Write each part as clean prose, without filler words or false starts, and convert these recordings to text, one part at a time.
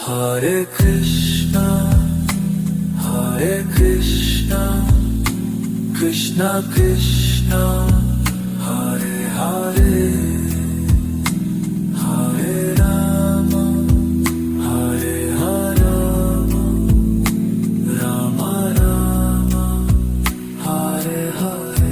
Hare Krishna, Krishna Krishna, Hare Hare, Hare Rama, Hare Rama, Rama Rama, Hare Hare.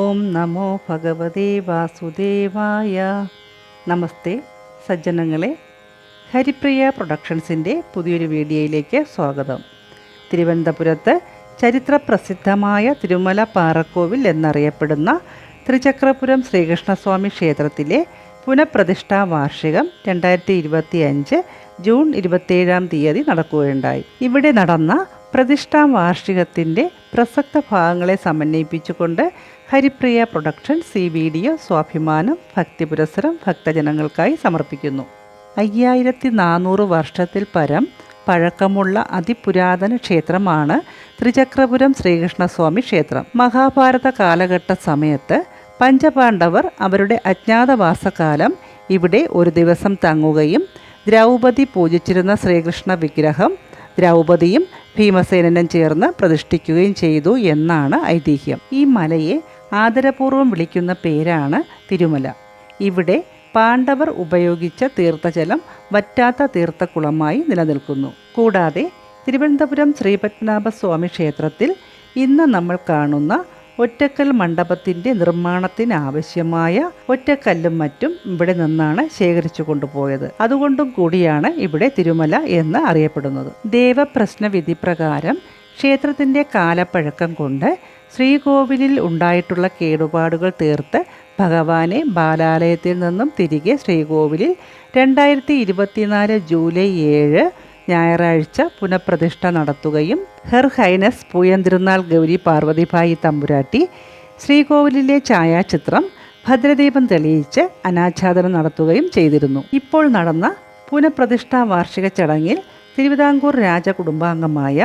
ഓം നമോ ഭഗവതേ വാസുദേവായ. നമസ്തേ സജ്ജനങ്ങളെ, ഹരിപ്രിയ പ്രൊഡക്ഷൻസിൻ്റെ പുതിയൊരു വീഡിയോയിലേക്ക് സ്വാഗതം. തിരുവനന്തപുരത്ത് ചരിത്രപ്രസിദ്ധമായ തിരുമല പാറക്കോവിൽ എന്നറിയപ്പെടുന്ന ത്രിചക്രപുരം ശ്രീകൃഷ്ണസ്വാമി ക്ഷേത്രത്തിലെ പുനഃപ്രതിഷ്ഠാ വാർഷികം 2025 ജൂൺ 27 നടക്കുകയുണ്ടായി. ഇവിടെ നടന്ന പ്രതിഷ്ഠാ വാർഷികത്തിൻ്റെ പ്രസക്ത ഭാഗങ്ങളെ സമന്വയിപ്പിച്ചുകൊണ്ട് ഹരിപ്രിയ പ്രൊഡക്ഷൻസ് ഈ വീഡിയോ സ്വാഭിമാനം ഭക്തിപുരസ്സരം ഭക്തജനങ്ങൾക്കായി സമർപ്പിക്കുന്നു. 5400 വർഷത്തിൽ പരം പഴക്കമുള്ള അതിപുരാതന ക്ഷേത്രമാണ് ത്രിചക്രപുരം ശ്രീകൃഷ്ണസ്വാമി ക്ഷേത്രം. മഹാഭാരത കാലഘട്ട സമയത്ത് പഞ്ചപാണ്ഡവർ അവരുടെ അജ്ഞാതവാസകാലം ഇവിടെ ഒരു ദിവസം തങ്ങുകയും ദ്രൗപദി പൂജിച്ചിരുന്ന ശ്രീകൃഷ്ണ വിഗ്രഹം ദ്രൗപദിയും ഭീമസേനനും ചേർന്ന് പ്രതിഷ്ഠിക്കുകയും ചെയ്തു എന്നാണ് ഐതിഹ്യം. ഈ മലയെ ആദരപൂർവ്വം വിളിക്കുന്ന പേരാണ് തിരുമല. ഇവിടെ പാണ്ഡവർ ഉപയോഗിച്ച തീർത്ഥജലം വറ്റാത്ത തീർത്ഥക്കുളമായി നിലനിൽക്കുന്നു. കൂടാതെ തിരുവനന്തപുരം ശ്രീപത്മനാഭസ്വാമി ക്ഷേത്രത്തിൽ ഇന്ന് നമ്മൾ കാണുന്ന ഒറ്റക്കൽ മണ്ഡപത്തിൻ്റെ നിർമ്മാണത്തിനാവശ്യമായ ഒറ്റക്കല്ലും മറ്റും ഇവിടെ നിന്നാണ് ശേഖരിച്ചു കൊണ്ടുപോയത്. അതുകൊണ്ടും കൂടിയാണ് ഇവിടെ തിരുമല എന്ന് അറിയപ്പെടുന്നത്. ദേവപ്രശ്നവിധി പ്രകാരം ക്ഷേത്രത്തിൻ്റെ കാലപ്പഴക്കം കൊണ്ട് ശ്രീകോവിലിൽ ഉണ്ടായിട്ടുള്ള കേടുപാടുകൾ തീർത്ത് ഭഗവാനെ ബാലാലയത്തിൽ നിന്നും തിരികെ ശ്രീകോവിലിൽ 2024 ജൂലൈ 7 ഞായറാഴ്ച പുനഃപ്രതിഷ്ഠ നടത്തുകയും ഹെർ ഹൈനസ് പൂയന്തിരുന്നാൾ ഗൗരി പാർവതിഭായി തമ്പുരാട്ടി ശ്രീകോവിലിലെ ഛായാചിത്രം ഭദ്രദീപം തെളിയിച്ച് അനാച്ഛാദനം നടത്തുകയും ചെയ്തിരുന്നു. ഇപ്പോൾ നടന്ന പുനഃപ്രതിഷ്ഠാ വാർഷിക ചടങ്ങിൽ തിരുവിതാംകൂർ രാജകുടുംബാംഗമായ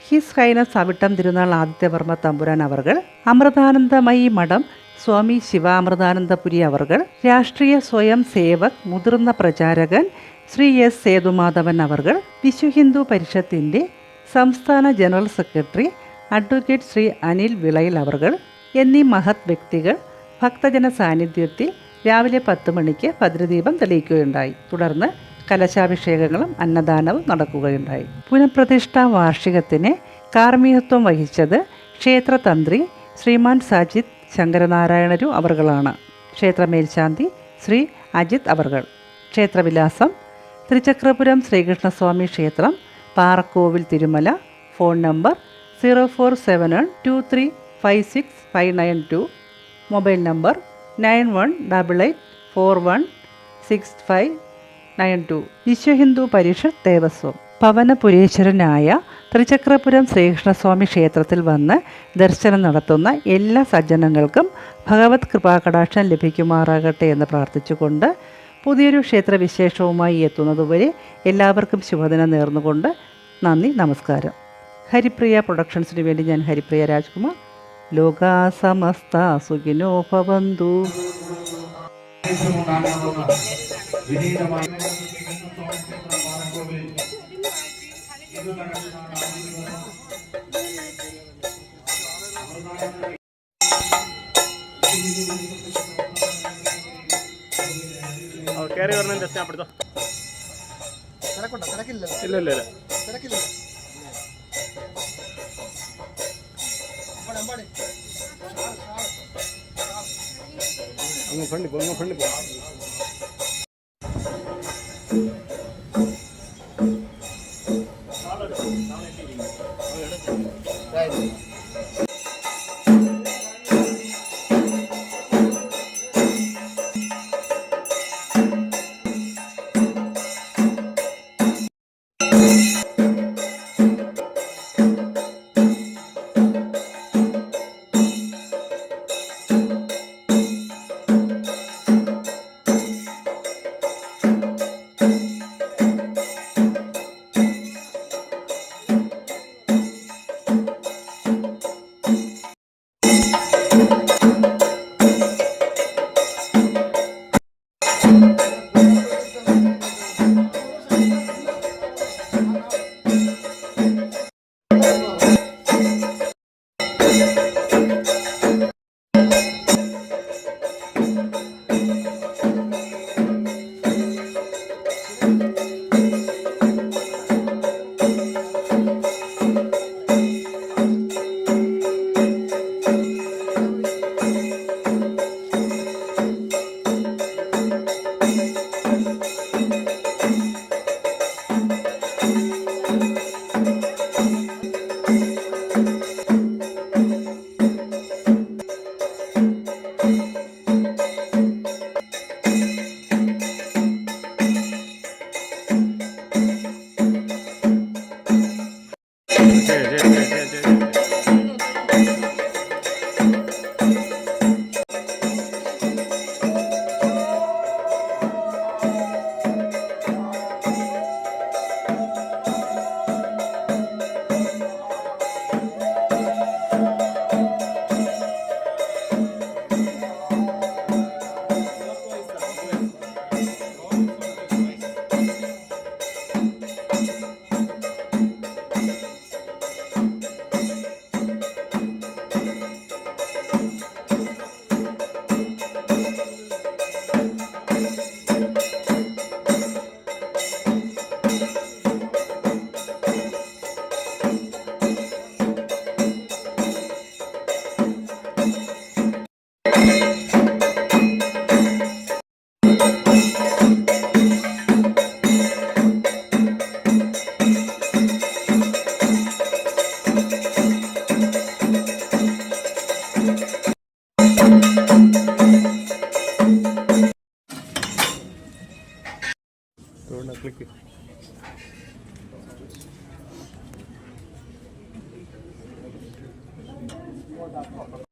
ഹിസ് ഹൈനസ് അവിട്ടം തിരുനാൾ ആദിത്യവർമ്മ തമ്പുരാൻ അവർകൾ, അമൃതാനന്ദമയി മഠം സ്വാമി ശിവാമൃതാനന്ദപുരി അവർകൾ, രാഷ്ട്രീയ സ്വയം സേവക് മുതിർന്ന പ്രചാരകൻ ശ്രീ എസ് സേതുമാധവൻ അവർകൾ, വിശ്വ ഹിന്ദു പരിഷത്തിൻ്റെ സംസ്ഥാന general secretary advocate Shri Anil Vilayil അവർകൾ എന്നീ മഹത് വ്യക്തികൾ ഭക്തജന സാന്നിധ്യത്തിൽ രാവിലെ 10 മണിക്ക് ഭദ്രദീപം തെളിയിക്കുകയുണ്ടായി. തുടർന്ന് കലശാഭിഷേകങ്ങളും അന്നദാനവും നടക്കുകയുണ്ടായി. പുനഃപ്രതിഷ്ഠാ വാർഷികത്തിന് കാർമ്മികത്വം വഹിച്ചത് ക്ഷേത്രതന്ത്രി ശ്രീമാൻ സാജിദ് ശങ്കരനാരായണരു അവർകളാണ്. ക്ഷേത്രമേൽശാന്തി ശ്രീ അജിത് അവർകൾ. ക്ഷേത്രവിലാസം തൃച്ചക്രപുരം ശ്രീകൃഷ്ണസ്വാമി ക്ഷേത്രം, Parakkovil, Thirumala. Phone number 047123565992. Mobile number 9188416592. Vishwa Hindu Parishad Devaswom. പവനപുരേശ്വരനായ തൃച്ചക്രപുരം ശ്രീകൃഷ്ണസ്വാമി ക്ഷേത്രത്തിൽ വന്ന് ദർശനം നടത്തുന്ന എല്ലാ സജ്ജനങ്ങൾക്കും ഭഗവത് കൃപാകടാക്ഷം ലഭിക്കുമാറാകട്ടെ എന്ന് പ്രാർത്ഥിച്ചുകൊണ്ട് പുതിയൊരു ക്ഷേത്രവിശേഷവുമായി എത്തുന്നതുവരെ എല്ലാവർക്കും ശുഭദിനം നേർന്നുകൊണ്ട് നന്ദി, നമസ്കാരം. ഹരിപ്രിയ പ്രൊഡക്ഷൻസിന് വേണ്ടി ഞാൻ ഹരിപ്രിയ രാജ്കുമാർ. ലോകാ സമസ്ത സുഖിനോ ഭവന്തു. കയറി പറഞ്ഞ ജസ്റ്റ് അപ്പെടുത്തോ. ഇല്ല ഇല്ല ഇല്ല അങ്ങ് ഫ്രണ്ട് പോ, അങ്ങ് ഫ്രണ്ട് പോ.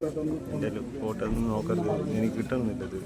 എൻ്റെ ഫോട്ടോ ഒന്നും നോക്കരുത്, എനിക്ക് കിട്ടണമെന്നില്ലത്.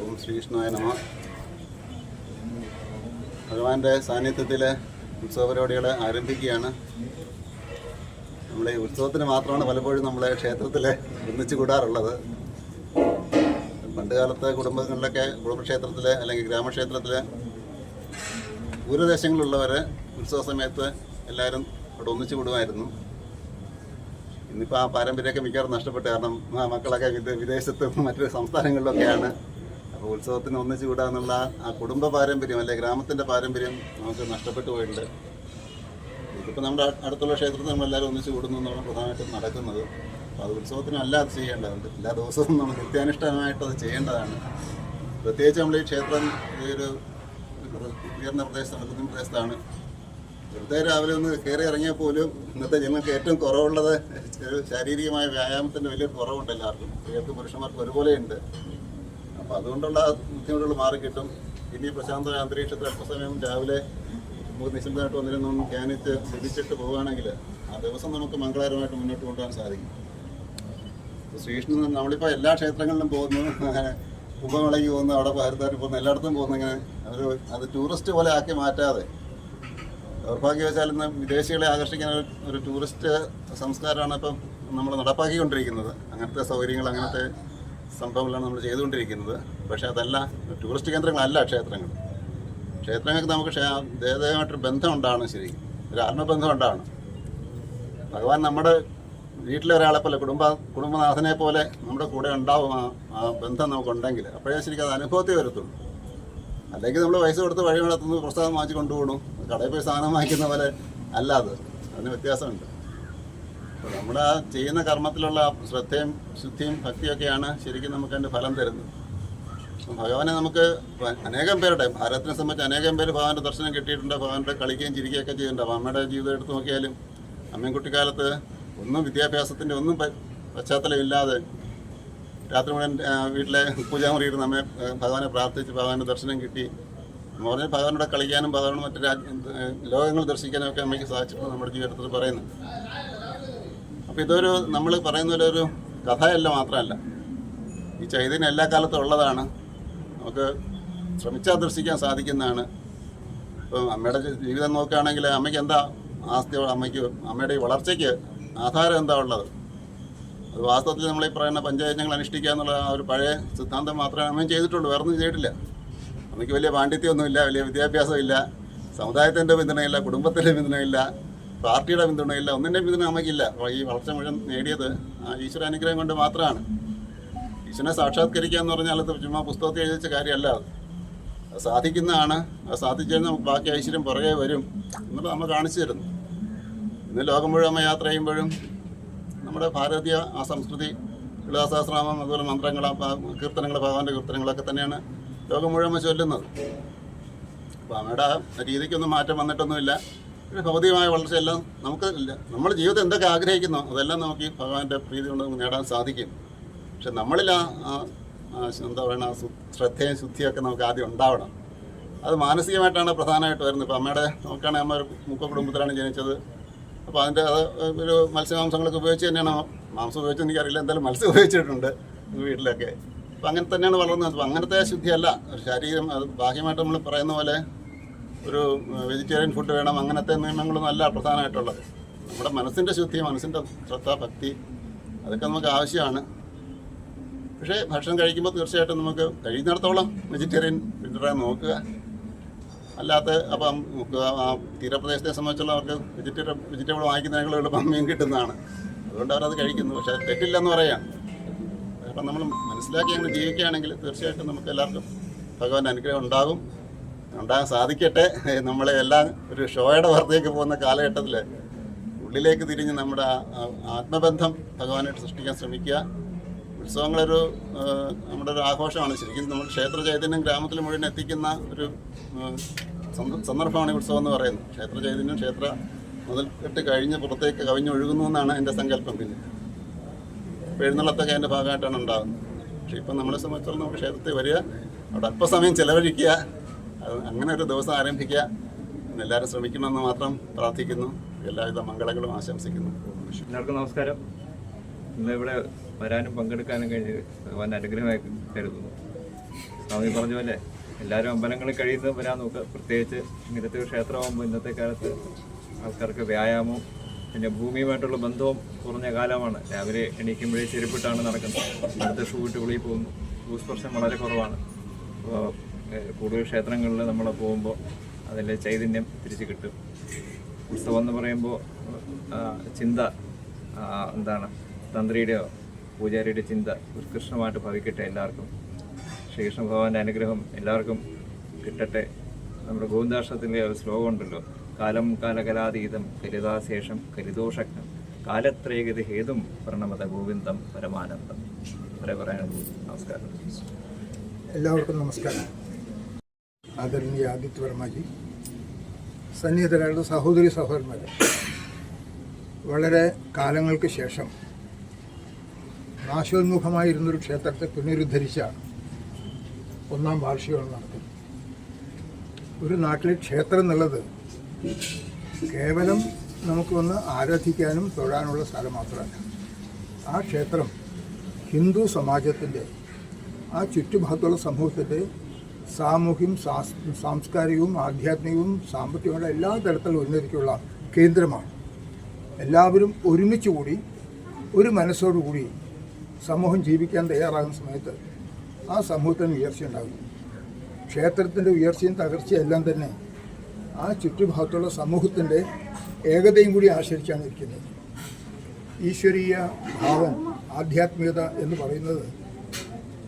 ഓം ശ്രീകൃഷ്ണായ നമ. ഭഗവാന്റെ സാന്നിധ്യത്തിൽ ഉത്സവ പരിപാടികൾ ആരംഭിക്കുകയാണ്. നമ്മുടെ ഈ ഉത്സവത്തിന് മാത്രമാണ് പലപ്പോഴും നമ്മളെ ക്ഷേത്രത്തിൽ ഒന്നിച്ചു കൂടാറുള്ളത്. പണ്ട് കാലത്ത് കുടുംബങ്ങളിലൊക്കെ കുടുംബക്ഷേത്രത്തിൽ അല്ലെങ്കിൽ ഗ്രാമക്ഷേത്രത്തിൽ ദൂരദേശങ്ങളിലുള്ളവർ ഉത്സവ സമയത്ത് എല്ലാവരും അവിടെ ഒന്നിച്ചു കൂടുമായിരുന്നു. ഇന്നിപ്പോൾ ആ പാരമ്പര്യമൊക്കെ മിക്കവാറും നഷ്ടപ്പെട്ടു. കാരണം മക്കളൊക്കെ വിദേശത്തും മറ്റു സംസ്ഥാനങ്ങളിലൊക്കെയാണ്. അപ്പോൾ ഉത്സവത്തിന് ഒന്നിച്ചു കൂടാ എന്നുള്ള ആ കുടുംബ പാരമ്പര്യം അല്ലെങ്കിൽ ഗ്രാമത്തിൻ്റെ പാരമ്പര്യം നമുക്ക് നഷ്ടപ്പെട്ടു പോയിട്ടുണ്ട്. ഇതിപ്പോൾ നമ്മുടെ അടുത്തുള്ള ക്ഷേത്രത്തിൽ നമ്മളെല്ലാവരും ഒന്നിച്ച് കൂടുന്നു എന്നാണ് പ്രധാനമായിട്ടും നടക്കുന്നത്. അപ്പോൾ അത് ഉത്സവത്തിനല്ല അത് ചെയ്യേണ്ടതുണ്ട്. എല്ലാ ദിവസവും നമ്മൾ നിത്യാനുഷ്ഠാനമായിട്ട് അത് ചെയ്യേണ്ടതാണ്. പ്രത്യേകിച്ച് നമ്മൾ ഈ ക്ഷേത്രം ഈ ഒരു ഉയർന്ന പ്രദേശത്താണ്. വെറുതെ രാവിലെ ഒന്ന് കയറി ഇറങ്ങിയാൽ പോലും ഇന്നത്തെ ജനങ്ങൾക്ക് ഏറ്റവും കുറവുള്ളത് ശാരീരികമായ വ്യായാമത്തിൻ്റെ വലിയൊരു കുറവുണ്ട് എല്ലാവർക്കും. സ്ത്രീകൾക്കും പുരുഷന്മാർക്കും ഒരുപോലെയുണ്ട്. അപ്പോൾ അതുകൊണ്ടുള്ള ബുദ്ധിമുട്ടുകൾ മാറിക്കിട്ടും. ഇനി പ്രശാന്ത അന്തരീക്ഷത്തിൽ അല്പസമയം രാവിലെ നമുക്ക് നിശ്ചിതമായിട്ട് വന്നിരുന്നും ധ്യാനിച്ച് ശ്രദ്ധിച്ചിട്ട് പോവുകയാണെങ്കിൽ ആ ദിവസം നമുക്ക് മംഗളകരമായിട്ട് മുന്നോട്ട് കൊണ്ടുപോകാൻ സാധിക്കും. ശ്രീകൃഷ്ണൻ നമ്മളിപ്പോൾ എല്ലാ ക്ഷേത്രങ്ങളിലും പോകുന്നു, കുംഭമേളയ്ക്ക് പോകുന്നു, അവിടെ ഭാരതാരി പോകുന്നു, എല്ലായിടത്തും പോകുന്നു. ഇങ്ങനെ അത് ടൂറിസ്റ്റ് പോലെ ആക്കി മാറ്റാതെ ദൗർഭാഗ്യവശാൽ ഇന്ന് വിദേശികളെ ആകർഷിക്കാൻ ഒരു ടൂറിസ്റ്റ് സംസ്കാരമാണ് ഇപ്പം നമ്മൾ നടപ്പാക്കിക്കൊണ്ടിരിക്കുന്നത്. അങ്ങനത്തെ സൗകര്യങ്ങൾ, അങ്ങനത്തെ സംഭവങ്ങളാണ് നമ്മൾ ചെയ്തുകൊണ്ടിരിക്കുന്നത്. പക്ഷേ അതല്ല, ടൂറിസ്റ്റ് കേന്ദ്രങ്ങളല്ല ക്ഷേത്രങ്ങൾ. ക്ഷേത്രങ്ങൾക്ക് നമുക്ക് ദേവതയുമായിട്ടൊരു ബന്ധം ഉണ്ടാവണം. ശരി, ഒരു ആത്മബന്ധം ഉണ്ടാവണം. ഭഗവാൻ നമ്മുടെ വീട്ടിലെ ഒരാളെ പോലെ, കുടുംബനാഥനെ പോലെ നമ്മുടെ കൂടെ ഉണ്ടാവും. ആ ബന്ധം നമുക്കുണ്ടെങ്കിൽ അപ്പോഴേ ശരിക്കും അത് അനുഭവത്തിൽ വരത്തുള്ളൂ. അല്ലെങ്കിൽ നമ്മൾ പൈസ കൊടുത്ത് വഴി നടത്തുന്നു, പ്രസാദം വാങ്ങിച്ച് കൊണ്ടുപോകണം, കടയിൽ പോയി സാധനം വാങ്ങിക്കുന്ന പോലെ അല്ലാതെ. അതിന് വ്യത്യാസമുണ്ട്. അപ്പോൾ നമ്മുടെ ആ ചെയ്യുന്ന കർമ്മത്തിലുള്ള ശ്രദ്ധയും ശുദ്ധിയും ഭക്തിയൊക്കെയാണ് ശരിക്കും നമുക്ക് അതിൻ്റെ ഫലം തരുന്നത്. ഭഗവാനെ നമുക്ക് അനേകം പേരുടെ, ഭാരതത്തിനെ സംബന്ധിച്ച് അനേകം പേര് ഭഗവാന്റെ ദർശനം കിട്ടിയിട്ടുണ്ട്. ഭഗവാന്റെ കളിക്കുകയും ചിരിക്കുകയൊക്കെ ചെയ്യുന്നുണ്ട്. അപ്പോൾ അമ്മയുടെ ജീവിതം എടുത്ത് നോക്കിയാലും അമ്മയും കുട്ടിക്കാലത്ത് ഒന്നും വിദ്യാഭ്യാസത്തിൻ്റെ ഒന്നും പശ്ചാത്തലമില്ലാതെ രാത്രി മുഴുവൻ വീട്ടിലെ പൂജാമുറി ഇരുന്ന് അമ്മയെ ഭഗവാനെ പ്രാർത്ഥിച്ച് ഭഗവാന്റെ ദർശനം കിട്ടി. എന്ന് പറഞ്ഞാൽ ഭഗവാനോടെ കളിക്കാനും ഭഗവാനോട് മറ്റു ലോകങ്ങൾ ദർശിക്കാനും ഒക്കെ അമ്മയ്ക്ക് സാധിച്ചിട്ടുണ്ട് നമ്മുടെ ജീവിതത്തിൽ പറയുന്നു. അപ്പോൾ ഇതൊരു നമ്മൾ പറയുന്ന പോലെ ഒരു കഥയല്ല, മാത്രമല്ല ഈ ചൈതന്യം എല്ലാ കാലത്തും ഉള്ളതാണ്. നമുക്ക് ശ്രമിച്ചാൽ ദർശിക്കാൻ സാധിക്കുന്നതാണ്. ഇപ്പം അമ്മയുടെ ജീവിതം നോക്കുകയാണെങ്കിൽ അമ്മയ്ക്ക് എന്താ ആസ്തി, അമ്മയുടെ ഈ വളർച്ചയ്ക്ക് ആധാരം എന്താ ഉള്ളത്? അത് വാസ്തവത്തിൽ നമ്മൾ ഈ പറയുന്ന പഞ്ചയജ്ഞങ്ങൾ അനുഷ്ഠിക്കുക എന്നുള്ള ആ ഒരു പഴയ സിദ്ധാന്തം മാത്രമേ അമ്മയും ചെയ്തിട്ടുള്ളൂ. വേറൊന്നും ചെയ്തിട്ടില്ല. അമ്മയ്ക്ക് വലിയ പാണ്ഡിത്യമൊന്നുമില്ല, വലിയ വിദ്യാഭ്യാസമില്ല, സമുദായത്തിൻ്റെ പിന്തുണയില്ല, കുടുംബത്തിൻ്റെ പിന്തുണയില്ല, പാർട്ടിയുടെ പിന്തുണയില്ല, ഒന്നിൻ്റെ പിന്തുണ അമ്മയ്ക്കില്ല. അപ്പോൾ ഈ വളർച്ച മുഴുവൻ നേടിയത് ആ ഈശ്വര അനുഗ്രഹം കൊണ്ട് മാത്രമാണ്. ഈശ്വരനെ സാക്ഷാത്കരിക്കുക എന്ന് പറഞ്ഞാൽ അത് ചുമ്മാ പുസ്തകത്തിൽ എഴുതിച്ച കാര്യമല്ല. അത് സാധിക്കുന്നതാണ്. അത് സാധിച്ചു കഴിഞ്ഞാൽ നമുക്ക് ബാക്കി ഐശ്വര്യം പുറകെ വരും എന്നുള്ളത് നമ്മൾ കാണിച്ചു തരുന്നു. ഇന്ന് ലോകം മുഴുവൻ അമ്മ യാത്ര ചെയ്യുമ്പോഴും നമ്മുടെ ഭാരതീയ ആ സംസ്കൃതി, ലളിതാസഹസ്രനാമം, അതുപോലെ മന്ത്രങ്ങൾ, കീർത്തനങ്ങൾ, ഭഗവാന്റെ കീർത്തനങ്ങളൊക്കെ തന്നെയാണ് ലോകം മുഴുവൻ ചൊല്ലുന്നത്. അപ്പോൾ അമ്മയുടെ രീതിക്കൊന്നും മാറ്റം വന്നിട്ടൊന്നുമില്ല. പിന്നെ ഭൗതികമായ വളർച്ചയെല്ലാം നമുക്ക് ഇല്ല. നമ്മുടെ ജീവിതം എന്തൊക്കെ ആഗ്രഹിക്കുന്നോ അതെല്ലാം നമുക്ക് ഭഗവാന്റെ പ്രീതി കൊണ്ട് നമുക്ക് നേടാൻ സാധിക്കും. പക്ഷെ നമ്മളിൽ എന്താ പറയുക, ശ്രദ്ധയും ശുദ്ധിയൊക്കെ നമുക്ക് ആദ്യം ഉണ്ടാവണം. അത് മാനസികമായിട്ടാണ് പ്രധാനമായിട്ട് വരുന്നത്. ഇപ്പോൾ അമ്മയുടെ നോക്കുകയാണെങ്കിൽ അമ്മ ഒരു മുഖ കുടുംബത്തിലാണ് ജനിച്ചത്. അപ്പോൾ അതിൻ്റെ അത് ഒരു മത്സ്യമാംസങ്ങളൊക്കെ ഉപയോഗിച്ച് തന്നെയാണ്, മാംസം ഉപയോഗിച്ച് എനിക്കറിയില്ല, എന്തായാലും മത്സ്യം ഉപയോഗിച്ചിട്ടുണ്ട് വീട്ടിലൊക്കെ. അപ്പോൾ അങ്ങനെ തന്നെയാണ് വളർന്നത്. അപ്പോൾ അങ്ങനത്തെ ശുദ്ധിയല്ല ഒരു ശരീരം. അത് ബാഹ്യമായിട്ട് നമ്മൾ പറയുന്ന പോലെ ഒരു വെജിറ്റേറിയൻ ഫുഡ് വേണം, അങ്ങനത്തെ നിയമങ്ങളൊന്നും അല്ല പ്രധാനമായിട്ടുള്ളത്. നമ്മുടെ മനസ്സിൻ്റെ ശുദ്ധി, മനസ്സിൻ്റെ ശ്രദ്ധ, ഭക്തി, അതൊക്കെ നമുക്ക് ആവശ്യമാണ്. പക്ഷേ ഭക്ഷണം കഴിക്കുമ്പോൾ തീർച്ചയായിട്ടും നമുക്ക് കഴിയുന്നിടത്തോളം വെജിറ്റേറിയൻ പിന്തുടരാൻ നോക്കുക. അല്ലാത്ത അപ്പം ആ തീരപ്രദേശത്തെ സംബന്ധിച്ചുള്ളവർക്ക് വെജിറ്റബിൾ വാങ്ങിക്കുന്നതിനേക്കാൾ എളുപ്പം മീൻ കിട്ടുന്നതാണ്. അതുകൊണ്ട് അവരത് കഴിക്കുന്നു. പക്ഷേ തെറ്റില്ലെന്ന് പറയാം. അപ്പം നമ്മൾ മനസ്സിലാക്കി അങ്ങനെ ജീവിക്കുകയാണെങ്കിൽ തീർച്ചയായിട്ടും നമുക്ക് എല്ലാവർക്കും ഭഗവാൻ അനുഗ്രഹം ഉണ്ടാകാൻ സാധിക്കട്ടെ. നമ്മളെ എല്ലാം ഒരു ഷോയുടെ പുറത്തേക്ക് പോകുന്ന കാലഘട്ടത്തിൽ ഉള്ളിലേക്ക് തിരിഞ്ഞ് നമ്മുടെ ആത്മബന്ധം ഭഗവാനായിട്ട് സൃഷ്ടിക്കാൻ ശ്രമിക്കുക. ഉത്സവങ്ങളൊരു നമ്മുടെ ഒരു ആഘോഷമാണ്. ശരിക്കും നമ്മൾ ക്ഷേത്ര ചൈതന്യം ഗ്രാമത്തിൽ മുഴുവൻ എത്തിക്കുന്ന ഒരു സന്ദർഭമാണ് ഉത്സവം എന്ന് പറയുന്നത്. ക്ഷേത്ര ചൈതന്യം ക്ഷേത്ര മുതൽക്കെട്ട് കഴിഞ്ഞ് പുറത്തേക്ക് കവിഞ്ഞൊഴുകുന്നു എന്നാണ് എൻ്റെ സങ്കല്പം. പിന്നെ എഴുന്നള്ളത്തൊക്കെ അതിൻ്റെ ഭാഗമായിട്ടാണ് ഉണ്ടാകുന്നത്. പക്ഷേ ഇപ്പം നമ്മളെ സംബന്ധിച്ചിടത്തോളം നമുക്ക് ക്ഷേത്രത്തിൽ വരിക, അവിടെ അല്പസമയം ചിലവഴിക്കുക, അങ്ങനെ ഒരു ദിവസം ആരംഭിക്കുക. എല്ലാവരും ശ്രമിക്കണമെന്ന് മാത്രം പ്രാർത്ഥിക്കുന്നു. എല്ലാവിധ മംഗളങ്ങളും ആശംസിക്കുന്നു. എല്ലാവർക്കും നമസ്കാരം. ഇന്ന് ഇവിടെ വരാനും പങ്കെടുക്കാനും കഴിഞ്ഞ് ഭഗവാൻ അനുഗ്രഹമായി കരുതുന്നു. സ്വാമി പറഞ്ഞ പോലെ എല്ലാവരും അമ്പലങ്ങളിൽ കഴിയുന്നത് വരാൻ നോക്കുക. പ്രത്യേകിച്ച് ഇങ്ങനത്തെ ഒരു ക്ഷേത്രമാകുമ്പോൾ ഇന്നത്തെ കാലത്ത് ആൾക്കാർക്ക് വ്യായാമവും പിന്നെ ഭൂമിയുമായിട്ടുള്ള ബന്ധവും കുറഞ്ഞ കാലമാണ്. രാവിലെ എണീക്കുമ്പോഴേ ചെരുപ്പിട്ടാണ് നടക്കുന്നത്. അടുത്ത ഷൂ ഇട്ട് വെളിയിൽ പോകുന്നു. ഭൂസ്പർശം വളരെ കുറവാണ്. അപ്പോൾ കൂടുതൽ ക്ഷേത്രങ്ങളിൽ നമ്മൾ പോകുമ്പോൾ അതിൻ്റെ ചൈതന്യം തിരിച്ച് കിട്ടും. ഉത്സവം എന്ന് പറയുമ്പോൾ ചിന്ത എന്താണ്, തന്ത്രിയുടെയോ പൂജാരിയുടെ ചിന്ത ഉത്കൃഷ്ടമായിട്ട് ഭവിക്കട്ടെ. എല്ലാവർക്കും ശ്രീകൃഷ്ണ ഭഗവാന്റെ അനുഗ്രഹം എല്ലാവർക്കും കിട്ടട്ടെ. നമ്മുടെ ഗോവിന്ദാഷ്ടത്തിലെ ഒരു ശ്ലോകം ഉണ്ടല്ലോ, കാലം കാലകലാതീതം കരിതാശേഷം കരിദോഷജ്ഞം കാലത്രേഗതി ഹേതും പ്രണമത ഗോവിന്ദം പരമാനന്ദം. വരെ പറയാനുള്ളൂ. നമസ്കാരം. എല്ലാവർക്കും നമസ്കാരം. ആദരണീയ ആദിത്യ വർമ്മജി, സന്നിഹിതരായ സഹോദരി സഹോദരന്മാരെ, വളരെ കാലങ്ങൾക്ക് ശേഷം നാശോന്മുഖമായിരുന്നൊരു ക്ഷേത്രത്തെ പുനരുദ്ധരിച്ച ഒന്നാം വാർഷികമാണ് നടത്തുന്നത്. ഒരു നാട്ടിലെ ക്ഷേത്രം എന്നുള്ളത് കേവലം നമുക്ക് വന്ന് ആരാധിക്കാനും തൊഴാനുള്ള സ്ഥലം മാത്രമല്ല. ആ ക്ഷേത്രം ഹിന്ദു സമാജത്തിൻ്റെ, ആ ചുറ്റുഭാഗത്തുള്ള സമൂഹത്തിൻ്റെ സാമൂഹ്യം, സാംസ്കാരികവും ആധ്യാത്മികവും സാമ്പത്തികവുമായ എല്ലാ തരത്തിലുള്ള ഉന്നതിക്കുള്ള കേന്ദ്രമാണ്. എല്ലാവരും ഒരുമിച്ച് കൂടി ഒരു മനസ്സോടുകൂടി സമൂഹം ജീവിക്കാൻ തയ്യാറാകുന്ന സമയത്ത് ആ സമൂഹത്തിന് ഉയർച്ചയുണ്ടാകും. ക്ഷേത്രത്തിൻ്റെ ഉയർച്ചയും തകർച്ചയും എല്ലാം തന്നെ ആ ചുറ്റുഭാഗത്തുള്ള സമൂഹത്തിൻ്റെ ഏകതയും കൂടി ആശ്രയിച്ചാണ് ഇരിക്കുന്നത്. ഈശ്വരീയ ഭാവം, ആധ്യാത്മികത എന്ന് പറയുന്നത്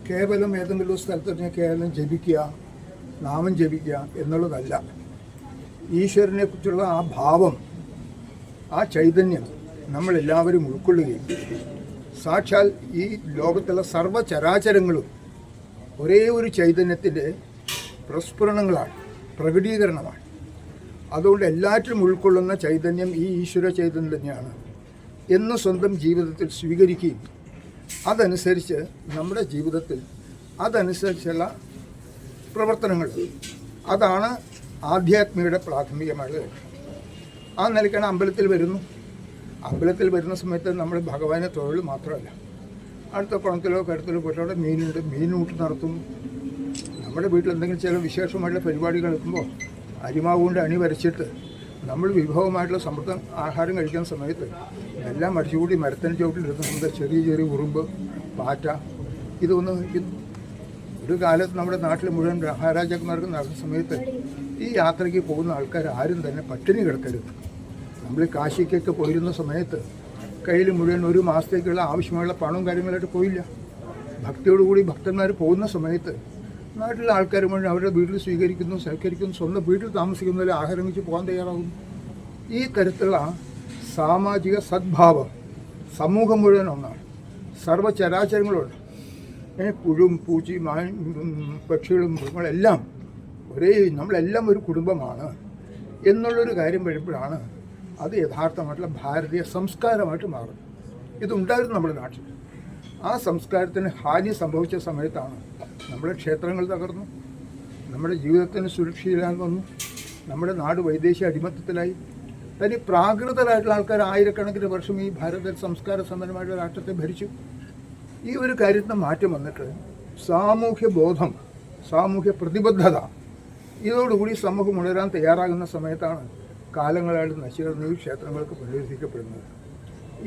കേവലം ഏതെങ്കിലും സ്ഥലത്ത് കേവലം ജപിക്കുക, നാമം ജപിക്കുക എന്നുള്ളതല്ല. ഈശ്വരനെക്കുറിച്ചുള്ള ആ ഭാവം, ആ ചൈതന്യം നമ്മളെല്ലാവരും ഉൾക്കൊള്ളുകയും സാക്ഷാൽ ഈ ലോകത്തുള്ള സർവ്വചരാചരങ്ങളും ഒരേ ഒരു ചൈതന്യത്തിൻ്റെ പ്രസ്ഫുരണങ്ങളാണ്, പ്രകടീകരണമാണ്. അതുകൊണ്ട് എല്ലാറ്റിലും ഉൾക്കൊള്ളുന്ന ചൈതന്യം ഈ ഈശ്വര ചൈതന്യം തന്നെയാണ് എന്ന് സ്വന്തം ജീവിതത്തിൽ സ്വീകരിക്കുകയും അതനുസരിച്ച് നമ്മുടെ ജീവിതത്തിൽ അതനുസരിച്ചുള്ള പ്രവർത്തനങ്ങൾ, അതാണ് ആധ്യാത്മികയുടെ പ്രാഥമികമായിട്ട് വരുന്നത്. ആ നിലയ്ക്കാണ് അമ്പലത്തിൽ വരുന്നു. അമ്പലത്തിൽ വരുന്ന സമയത്ത് നമ്മൾ ഭഗവാനെ തൊഴിൽ മാത്രമല്ല, അടുത്ത കുളത്തിലോ കരുത്തിലോ പോയിട്ട് മീനുണ്ട്, മീനൂട്ട് നടത്തും. നമ്മുടെ വീട്ടിൽ എന്തെങ്കിലും ചില വിശേഷമായിട്ടുള്ള പരിപാടികൾ എടുക്കുമ്പോൾ അരിമാവ് കൊണ്ട് അണി വരച്ചിട്ട് നമ്മൾ വിഭവമായിട്ടുള്ള സമൃദ്ധ ആഹാരം കഴിക്കുന്ന സമയത്ത് എല്ലാം അടിച്ചുകൂടി മരത്തിന് ചുവട്ടിലിരുന്ന ചെറിയ ചെറിയ ഉറുമ്പ്, പാറ്റ, ഇതൊന്നും കഴിക്കുന്നു. ഒരു കാലത്ത് നമ്മുടെ നാട്ടിൽ മുഴുവൻ മഹാരാജാക്കന്മാർക്ക് നടക്കുന്ന സമയത്ത് ഈ യാത്രയ്ക്ക് പോകുന്ന ആൾക്കാർ ആരും തന്നെ പട്ടിണി കിടക്കരുത്. നമ്മൾ കാശിക്കൊക്കെ പോയിരുന്ന സമയത്ത് കയ്യിൽ മുഴുവൻ ഒരു മാസത്തേക്കുള്ള ആവശ്യമായുള്ള പണവും കാര്യങ്ങളായിട്ട് പോയില്ല. ഭക്തിയോടുകൂടി ഭക്തന്മാർ പോകുന്ന സമയത്ത് നാട്ടിലെ ആൾക്കാർ മുഴുവൻ അവരുടെ വീട്ടിൽ സ്വീകരിക്കുന്നു, സൽക്കരിക്കുന്നു, സ്വന്തം വീട്ടിൽ താമസിക്കുന്നതിൽ ആഹാരം വെച്ച് പോകാൻ തയ്യാറാകും. ഈ തരത്തിലുള്ള സാമാജിക സദ്ഭാവം സമൂഹം മുഴുവൻ ഒന്നാണ്. സർവ്വചരാചരങ്ങളുണ്ട്. പുഴും പൂച്ചയും പക്ഷികളും മൃഗങ്ങളെല്ലാം ഒരേ, നമ്മളെല്ലാം ഒരു കുടുംബമാണ് എന്നുള്ളൊരു കാര്യം വരുമ്പോഴാണ് അത് യഥാർത്ഥമായിട്ടുള്ള ഭാരതീയ സംസ്കാരമായിട്ട് മാറും. ഇതുണ്ടായിരുന്നു നമ്മുടെ നാട്ടിൽ. ആ സംസ്കാരത്തിന് ഹാനി സംഭവിച്ച സമയത്താണ് നമ്മുടെ ക്ഷേത്രങ്ങൾ തകർന്നു, നമ്മുടെ ജീവിതത്തിന് സുരക്ഷയില്ലാതെ വന്നു, നമ്മുടെ നാട് വൈദേശിക അടിമത്തത്തിലായി. തനി പ്രാകൃതരായിട്ടുള്ള ആൾക്കാർ ആയിരക്കണക്കിന് വർഷം ഈ ഭാരത സംസ്കാര സമ്പന്നമായിട്ടുള്ള രാഷ്ട്രത്തെ ഭരിച്ചു. ഈ ഒരു കാര്യത്തിന് മാറ്റം വന്നിട്ട് സാമൂഹ്യ ബോധം, സാമൂഹ്യ പ്രതിബദ്ധത, ഇതോടുകൂടി സമൂഹം ഉണരാൻ തയ്യാറാകുന്ന സമയത്താണ് കാലങ്ങളായിട്ട് നശിക്കുന്ന ഈ ക്ഷേത്രങ്ങൾക്ക് പുനരുദ്ധരിക്കപ്പെടുന്നത്.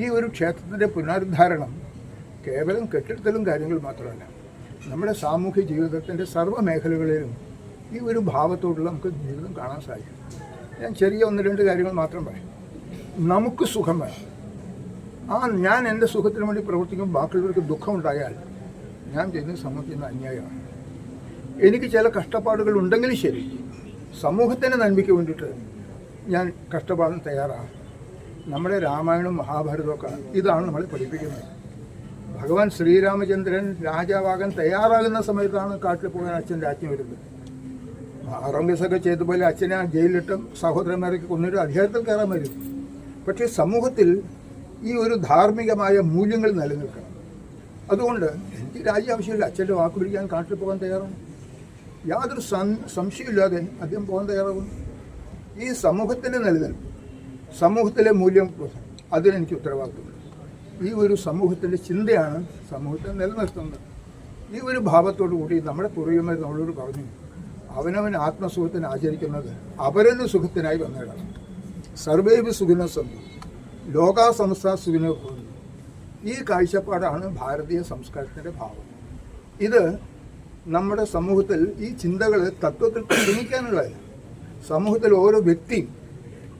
ഈ ഒരു ക്ഷേത്രത്തിൻ്റെ പുനരുദ്ധാരണം കേവലം കെട്ടിടത്തിലും കാര്യങ്ങൾ മാത്രമല്ല, നമ്മുടെ സാമൂഹ്യ ജീവിതത്തിൻ്റെ സർവ്വ മേഖലകളിലും ഈ ഒരു ഭാവത്തോടുള്ള നമുക്ക് ജീവിതം കാണാൻ സാധിക്കും. ഞാൻ ചെറിയ ഒന്ന് രണ്ട് കാര്യങ്ങൾ മാത്രം പറയാം. നമുക്ക് സുഖം വേണം. ഞാൻ എൻ്റെ സുഖത്തിന് വേണ്ടി പ്രവർത്തിക്കുമ്പോൾ ബാക്കിയുള്ളവർക്ക് ദുഃഖമുണ്ടായാൽ ഞാൻ ചെയ്യുന്ന സമൂഹത്തിൽ നിന്ന് അന്യായമാണ്. എനിക്ക് ചില കഷ്ടപ്പാടുകൾ ഉണ്ടെങ്കിലും ശരി, സമൂഹത്തിൻ്റെ നന്മയ്ക്ക് വേണ്ടിയിട്ട് ഞാൻ കഷ്ടപ്പാടാൻ തയ്യാറാണ്. നമ്മുടെ രാമായണവും മഹാഭാരതമൊക്കെ ഇതാണ് നമ്മളെ പഠിപ്പിക്കുന്നത്. ഭഗവാൻ ശ്രീരാമചന്ദ്രൻ രാജാവാകാൻ തയ്യാറാകുന്ന സമയത്താണ് കാട്ടിൽ പോകാൻ അച്ഛൻ രാജ്ഞി വരുന്നത്. ഔറംഗസേബൊക്കെ ചെയ്തപോലെ അച്ഛനെ ജയിലിലിട്ടും സഹോദരന്മാരൊക്കെ കൊന്നിട്ട് അധികാരത്തിൽ കയറാൻ വരും. പക്ഷേ സമൂഹത്തിൽ ഈ ഒരു ധാർമ്മികമായ മൂല്യങ്ങൾ നിലനിൽക്കണം. അതുകൊണ്ട് എനിക്ക് രാജ്യം ആവശ്യമില്ല, അച്ഛൻ്റെ വാക്ക് പിടിക്കാൻ കാട്ടിൽ പോകാൻ തയ്യാറാണ്. യാതൊരു സംശയമില്ലാതെ അദ്ദേഹം പോകാൻ തയ്യാറാകുന്നു. ഈ സമൂഹത്തിൻ്റെ നിലനിൽപ്പ്, സമൂഹത്തിലെ മൂല്യം, അതിനെനിക്ക് ഉത്തരവാദിത്തമുണ്ട്. ഈ ഒരു സമൂഹത്തിൻ്റെ ചിന്തയാണ് സമൂഹത്തെ നിലനിർത്തുന്നത്. ഈ ഒരു ഭാവത്തോടു കൂടി നമ്മുടെ പൂർവികന്മാർ നമ്മളോട് പറഞ്ഞു, അവനവൻ ആത്മസുഖത്തിന് ആചരിക്കുന്നത് അപരന് സുഖത്തിനായി വന്നതാണ്. സർവൈവ് സുഖിനോ സന്തു ലോകാ സംസ്ഥ സുഖിനോ ഭൂമി. ഈ കാഴ്ചപ്പാടാണ് ഭാരതീയ സംസ്കാരത്തിൻ്റെ ഭാവം. ഇത് നമ്മുടെ സമൂഹത്തിൽ ഈ ചിന്തകൾ തത്വത്തിൽ പരിഗണിക്കാനുള്ളതല്ല, സമൂഹത്തിൽ ഓരോ വ്യക്തിയും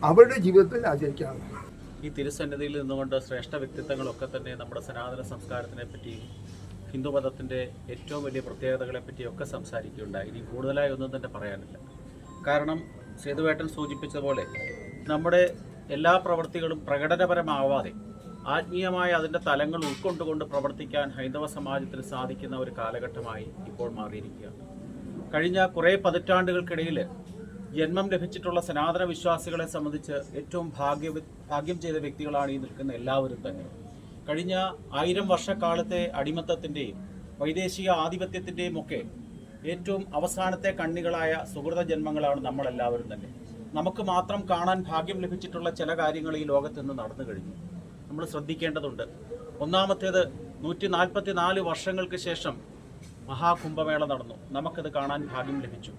അവരുടെ ജീവിതത്തിൽ ആചരിക്കാനുള്ളത്. ഈ തിരുസന്നിധിയിൽ നിന്നുകൊണ്ട് ശ്രേഷ്ഠ വ്യക്തിത്വങ്ങളൊക്കെ തന്നെ നമ്മുടെ സനാതന സംസ്കാരത്തിനെ പറ്റിയും ഹിന്ദുമതത്തിൻ്റെ ഏറ്റവും വലിയ പ്രത്യേകതകളെ പറ്റിയൊക്കെ സംസാരിക്കുകയുണ്ടായി. ഇനി കൂടുതലായി ഒന്നും തന്നെ പറയാനില്ല. കാരണം സേതുവേട്ടൻ സൂചിപ്പിച്ചതുപോലെ നമ്മുടെ എല്ലാ പ്രവൃത്തികളും പ്രകടനപരമാവാതെ ആത്മീയമായ അതിൻ്റെ തലങ്ങൾ ഉൾക്കൊണ്ടുകൊണ്ട് പ്രവർത്തിക്കാൻ ഹൈന്ദവ സമാജത്തിന് സാധിക്കുന്ന ഒരു കാലഘട്ടമായി ഇപ്പോൾ മാറിയിരിക്കുകയാണ്. കഴിഞ്ഞ കുറേ പതിറ്റാണ്ടുകൾക്കിടയിൽ ജന്മം ലഭിച്ചിട്ടുള്ള സനാതന വിശ്വാസികളെ സംബന്ധിച്ച് ഏറ്റവും ഭാഗ്യം ചെയ്ത വ്യക്തികളാണ് ഈ നിൽക്കുന്ന എല്ലാവരും തന്നെ. കഴിഞ്ഞ 1000 വർഷക്കാലത്തെ അടിമത്തത്തിൻ്റെയും വൈദേശിക ആധിപത്യത്തിൻ്റെയും ഒക്കെ ഏറ്റവും അവസാനത്തെ കണ്ണികളായ സുഹൃത ജന്മങ്ങളാണ് നമ്മളെല്ലാവരും തന്നെ. നമുക്ക് മാത്രം കാണാൻ ഭാഗ്യം ലഭിച്ചിട്ടുള്ള ചില കാര്യങ്ങൾ ഈ ലോകത്ത് നിന്ന് നടന്നു കഴിഞ്ഞു. നമ്മൾ ശ്രദ്ധിക്കേണ്ടതുണ്ട്. ഒന്നാമത്തേത്, 144 വർഷങ്ങൾക്ക് ശേഷം മഹാകുംഭമേള നടന്നു. നമുക്കത് കാണാൻ ഭാഗ്യം ലഭിച്ചു.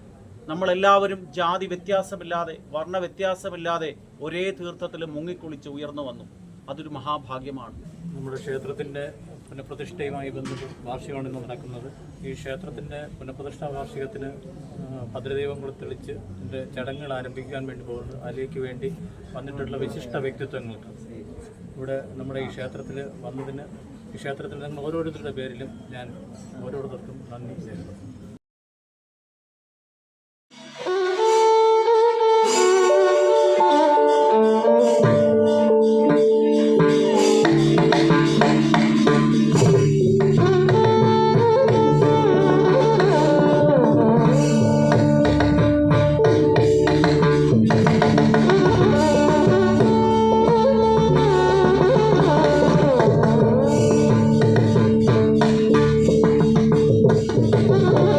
നമ്മളെല്ലാവരും ജാതി വ്യത്യാസമില്ലാതെ, വർണ്ണ വ്യത്യാസമില്ലാതെ ഒരേ തീർത്ഥത്തിൽ മുങ്ങിക്കുളിച്ച് ഉയർന്നു വന്നു. അതൊരു മഹാഭാഗ്യമാണ്. നമ്മുടെ ക്ഷേത്രത്തിൻ്റെ പുനഃപ്രതിഷ്ഠയുമായി ബന്ധപ്പെട്ട് വാർഷികമാണ് ഇന്ന് നടക്കുന്നത്. ഈ ക്ഷേത്രത്തിൻ്റെ പുനഃപ്രതിഷ്ഠാ വാർഷികത്തിന് ഭദ്രദൈവങ്ങൾ തെളിച്ച് ഇതിൻ്റെ ചടങ്ങുകൾ ആരംഭിക്കാൻ വേണ്ടി പോകുന്നത്. അതിലേക്ക് വേണ്ടി വന്നിട്ടുള്ള വിശിഷ്ട വ്യക്തിത്വങ്ങൾക്ക് ഇവിടെ നമ്മുടെ ഈ ക്ഷേത്രത്തിൽ വന്നതിന്, ഈ ക്ഷേത്രത്തിൽ നിന്ന് ഓരോരുത്തരുടെ പേരിലും ഞാൻ ഓരോരുത്തർക്കും നന്ദി രേഖപ്പെടുത്തുന്നു. Oh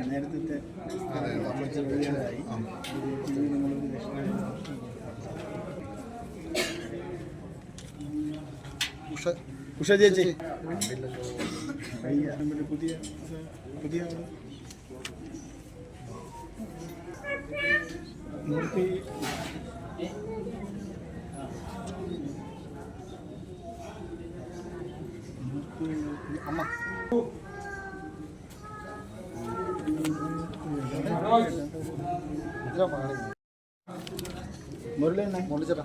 നേരത്തെ ഉഷ ചേച്ചി പുതിയ പുതിയ മൂർത്തി അമ്മ മുരളീണ്ണ മുരളിച്ചേട്ടാ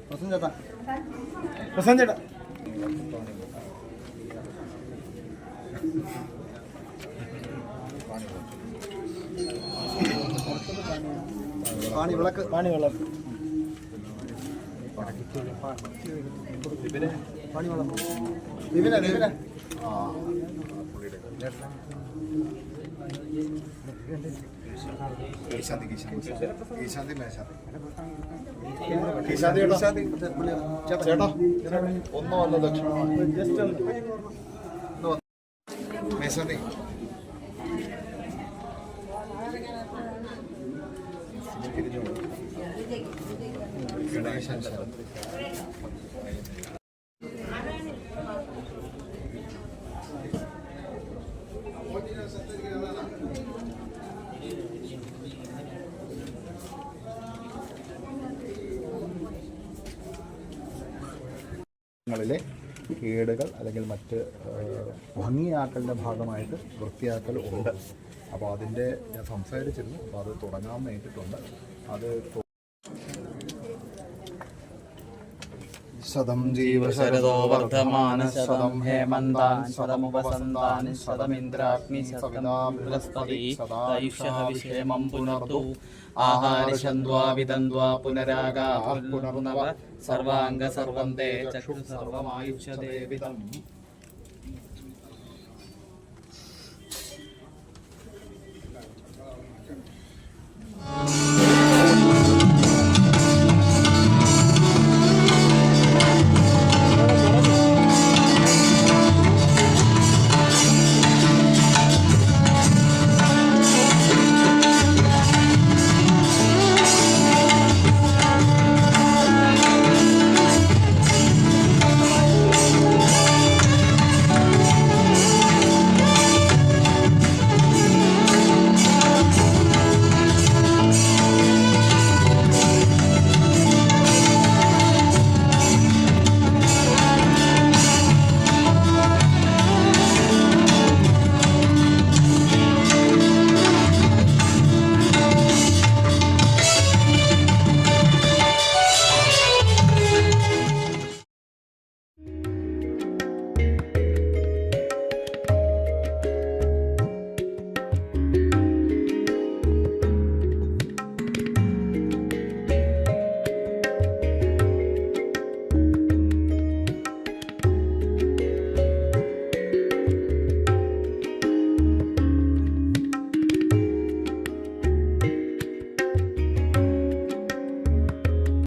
പ്രസन्न ചേട്ടാ പ്രസന്ന ചേട്ടാ പാണി വിളക്ക് പാണി വിളക്ക് പാണി വിളക്ക് വിപിന വിപിന ആ ചേട്ടാ ഒന്നോ അല്ല ദക്ഷിണ ജസ്റ്റ് മേശാന്തി ഗണേശൻ ങ്ങളിലെ കേടുകൾ അല്ലെങ്കിൽ മറ്റ് ഭംഗിയാക്കലിൻ്റെ ഭാഗമായിട്ട് വൃത്തിയാക്കൽ ഉണ്ട്. അപ്പോൾ അതിൻ്റെ ഞാൻ സംസാരിച്ചിരുന്നു. അപ്പോൾ അത് തുടങ്ങാൻ വേണ്ടിയിട്ടുണ്ട്. അത് ശതം ജീവശരദോ വർദ്ധമാന ശതം ഹേമന്താൻ ശതമുപസന്താൻ ശതമിന്ദ്രാഗ്നി സവിതാ സദായുഷഃ വിഷേമം പുനർതു ആഹാരിഷന്ധ്വാ വിദന്ധ്വാ പുനരാഗാ പുനർനവ സർവാംഗ സർവം തേ ചക്ഷു സർവമായുഷ്യതേ വിദം